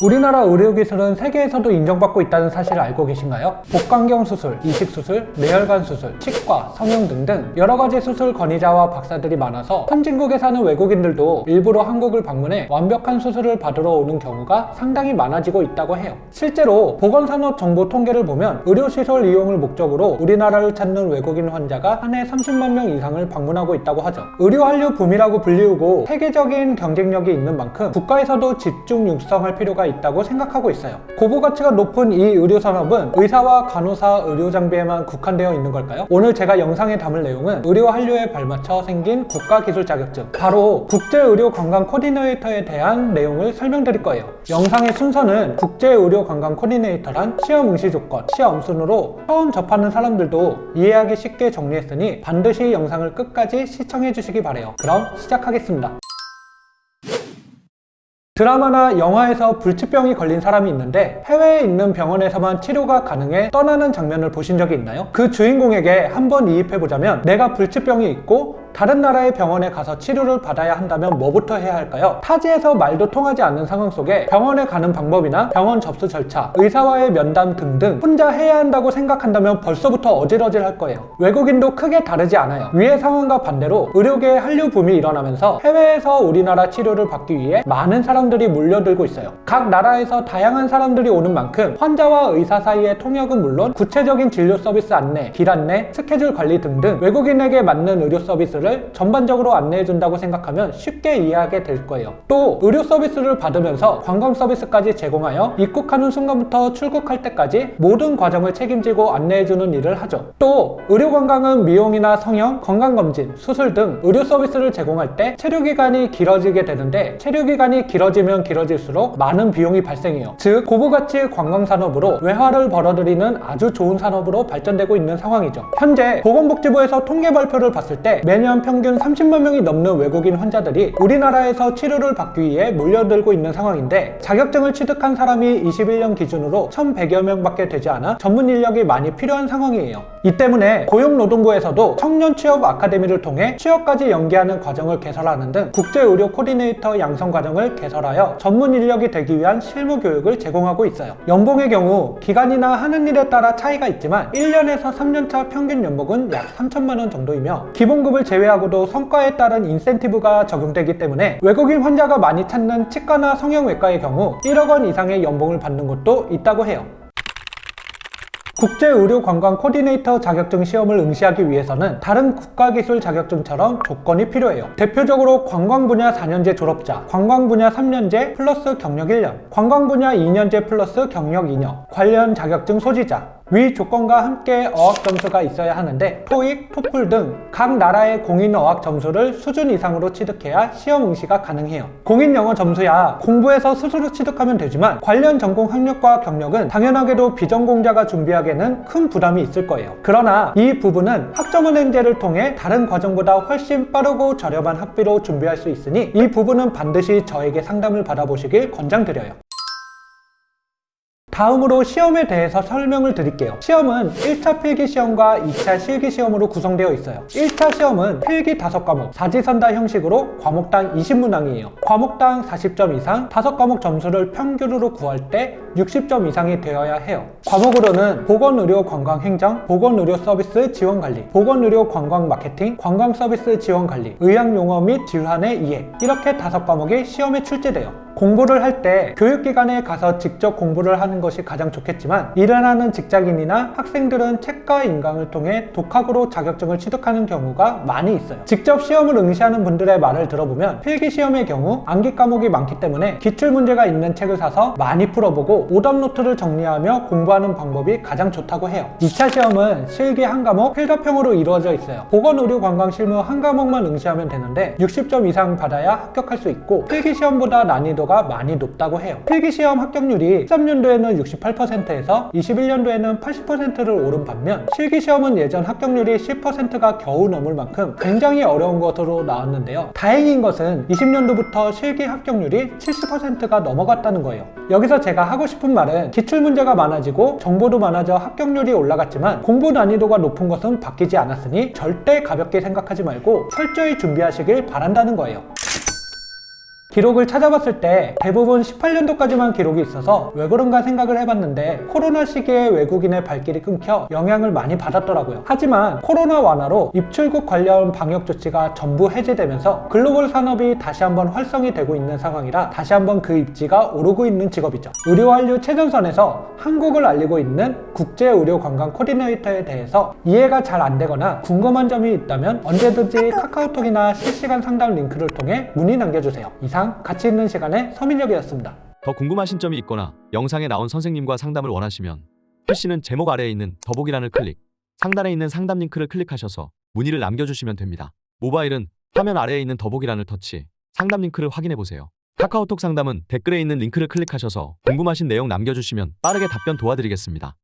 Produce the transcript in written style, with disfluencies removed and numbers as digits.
우리나라 의료기술은 세계에서도 인정받고 있다는 사실을 알고 계신가요? 복강경 수술, 이식수술, 뇌혈관 수술, 치과, 성형 등등 여러가지 수술 권위자와 박사들이 많아서 선진국에 사는 외국인들도 일부러 한국을 방문해 완벽한 수술을 받으러 오는 경우가 상당히 많아지고 있다고 해요. 실제로 보건산업 정보 통계를 보면 의료시설 이용을 목적으로 우리나라를 찾는 외국인 환자가 한 해 30만 명 이상을 방문하고 있다고 하죠. 의료한류 붐이라고 불리우고 세계적인 경쟁력이 있는 만큼 국가에서도 집중 육성할 필요가 있다고 생각하고 있어요. 고부가치가 높은 이 의료산업은 의사와 간호사, 의료장비에만 국한되어 있는 걸까요? 오늘 제가 영상에 담을 내용은 의료한류에 발맞춰 생긴 국가기술 자격증, 바로 국제의료관광 코디네이터에 대한 내용을 설명드릴 거예요. 영상의 순서는 국제의료관광 코디네이터란 시험 응시 조건, 시험 순으로 처음 접하는 사람들도 이해하기 쉽게 정리했으니 반드시 영상을 끝까지 시청해 주시기 바래요. 그럼 시작하겠습니다. 드라마나 영화에서 불치병이 걸린 사람이 있는데 해외에 있는 병원에서만 치료가 가능해 떠나는 장면을 보신 적이 있나요? 그 주인공에게 한번 이입해보자면 내가 불치병이 있고 다른 나라의 병원에 가서 치료를 받아야 한다면 뭐부터 해야 할까요? 타지에서 말도 통하지 않는 상황 속에 병원에 가는 방법이나 병원 접수 절차, 의사와의 면담 등등 혼자 해야 한다고 생각한다면 벌써부터 어질어질할 거예요. 외국인도 크게 다르지 않아요. 위의 상황과 반대로 의료계에 한류 붐이 일어나면서 해외에서 우리나라 치료를 받기 위해 많은 사람들이 몰려들고 있어요. 각 나라에서 다양한 사람들이 오는 만큼 환자와 의사 사이의 통역은 물론 구체적인 진료 서비스 안내, 길 안내, 스케줄 관리 등등 외국인에게 맞는 의료 서비스를 전반적으로 안내해준다고 생각하면 쉽게 이해하게 될 거예요. 또 의료 서비스를 받으면서 관광 서비스까지 제공하여 입국하는 순간부터 출국할 때까지 모든 과정을 책임지고 안내해주는 일을 하죠. 또 의료관광은 미용이나 성형, 건강검진, 수술 등 의료 서비스를 제공할 때 체류기간이 길어지게 되는데 체류기간이 길어지면 길어질수록 많은 비용이 발생해요. 즉 고부가치 관광산업으로 외화를 벌어들이는 아주 좋은 산업으로 발전되고 있는 상황이죠. 현재 보건복지부에서 통계 발표를 봤을 때 매년 평균 30만 명이 넘는 외국인 환자들이 우리나라에서 치료를 받기 위해 몰려들고 있는 상황인데 자격증을 취득한 사람이 21년 기준으로 1,100여 명밖에 되지 않아 전문 인력이 많이 필요한 상황이에요. 이 때문에 고용노동부에서도 청년 취업 아카데미를 통해 취업까지 연계하는 과정을 개설하는 등 국제의료 코디네이터 양성 과정을 개설하여 전문 인력이 되기 위한 실무 교육을 제공하고 있어요. 연봉의 경우 기간이나 하는 일에 따라 차이가 있지만 1년에서 3년차 평균 연봉은 약 3천만 원 정도이며 기본급을 제외하고도 성과에 따른 인센티브가 적용되기 때문에 외국인 환자가 많이 찾는 치과나 성형외과의 경우 1억 원 이상의 연봉을 받는 곳도 있다고 해요. 국제의료관광 코디네이터 자격증 시험을 응시하기 위해서는 다른 국가기술 자격증처럼 조건이 필요해요. 대표적으로 관광 분야 4년제 졸업자, 관광 분야 3년제 플러스 경력 1년, 관광 분야 2년제 플러스 경력 2년, 관련 자격증 소지자, 위 조건과 함께 어학 점수가 있어야 하는데 토익, 토플 등 각 나라의 공인 어학 점수를 수준 이상으로 취득해야 시험 응시가 가능해요. 공인 영어 점수야 공부해서 스스로 취득하면 되지만 관련 전공 학력과 경력은 당연하게도 비전공자가 준비하기에는 큰 부담이 있을 거예요. 그러나 이 부분은 학점은행제를 통해 다른 과정보다 훨씬 빠르고 저렴한 학비로 준비할 수 있으니 이 부분은 반드시 저에게 상담을 받아보시길 권장드려요. 다음으로 시험에 대해서 설명을 드릴게요. 시험은 1차 필기시험과 2차 실기시험으로 구성되어 있어요. 1차 시험은 필기 5과목, 사지선다 형식으로 과목당 20문항이에요. 과목당 40점 이상, 5과목 점수를 평균으로 구할 때 60점 이상이 되어야 해요. 과목으로는 보건의료관광행정, 보건의료서비스 지원관리, 보건의료관광마케팅, 관광서비스 지원관리, 의학용어 및 질환의 이해, 이렇게 5과목이 시험에 출제돼요. 공부를 할 때 교육기관에 가서 직접 공부를 하는 것이 가장 좋겠지만 일을 하는 직장인이나 학생들은 책과 인강을 통해 독학으로 자격증을 취득하는 경우가 많이 있어요. 직접 시험을 응시하는 분들의 말을 들어보면 필기시험의 경우 암기 과목이 많기 때문에 기출문제가 있는 책을 사서 많이 풀어보고 오답노트를 정리하며 공부하는 방법이 가장 좋다고 해요. 2차 시험은 실기 한 과목, 필답형으로 이루어져 있어요. 보건의료관광실무 한 과목만 응시하면 되는데 60점 이상 받아야 합격할 수 있고 필기시험보다 난이도가 많이 높다고 해요. 필기시험 합격률이 13년도에는 68%에서 21년도에는 80%를 오른 반면 실기시험은 예전 합격률이 10%가 겨우 넘을 만큼 굉장히 어려운 것으로 나왔는데요. 다행인 것은 20년도부터 실기 합격률이 70%가 넘어갔다는 거예요. 여기서 제가 하고 싶은 말은 기출문제가 많아지고 정보도 많아져 합격률이 올라갔지만 공부 난이도가 높은 것은 바뀌지 않았으니 절대 가볍게 생각하지 말고 철저히 준비하시길 바란다는 거예요. 기록을 찾아봤을 때 대부분 18년도까지만 기록이 있어서 왜 그런가 생각을 해봤는데 코로나 시기에 외국인의 발길이 끊겨 영향을 많이 받았더라고요. 하지만 코로나 완화로 입출국 관련 방역 조치가 전부 해제되면서 글로벌 산업이 다시 한번 활성이 되고 있는 상황이라 다시 한번 그 입지가 오르고 있는 직업이죠. 의료 한류 최전선에서 한국을 알리고 있는 국제의료관광 코디네이터에 대해서 이해가 잘 안 되거나 궁금한 점이 있다면 언제든지 카카오톡이나 실시간 상담 링크를 통해 문의 남겨주세요. 이상 가치 있는 시간의 서민혁이었습니다. 더 궁금하신 점이 있거나 영상에 나온 선생님과 상담을 원하시면 PC는 제목 아래에 있는 더보기란을 클릭, 상단에 있는 상담 링크를 클릭하셔서 문의를 남겨주시면 됩니다. 모바일은 화면 아래에 있는 더보기란을 터치, 상담 링크를 확인해보세요. 카카오톡 상담은 댓글에 있는 링크를 클릭하셔서 궁금하신 내용 남겨주시면 빠르게 답변 도와드리겠습니다.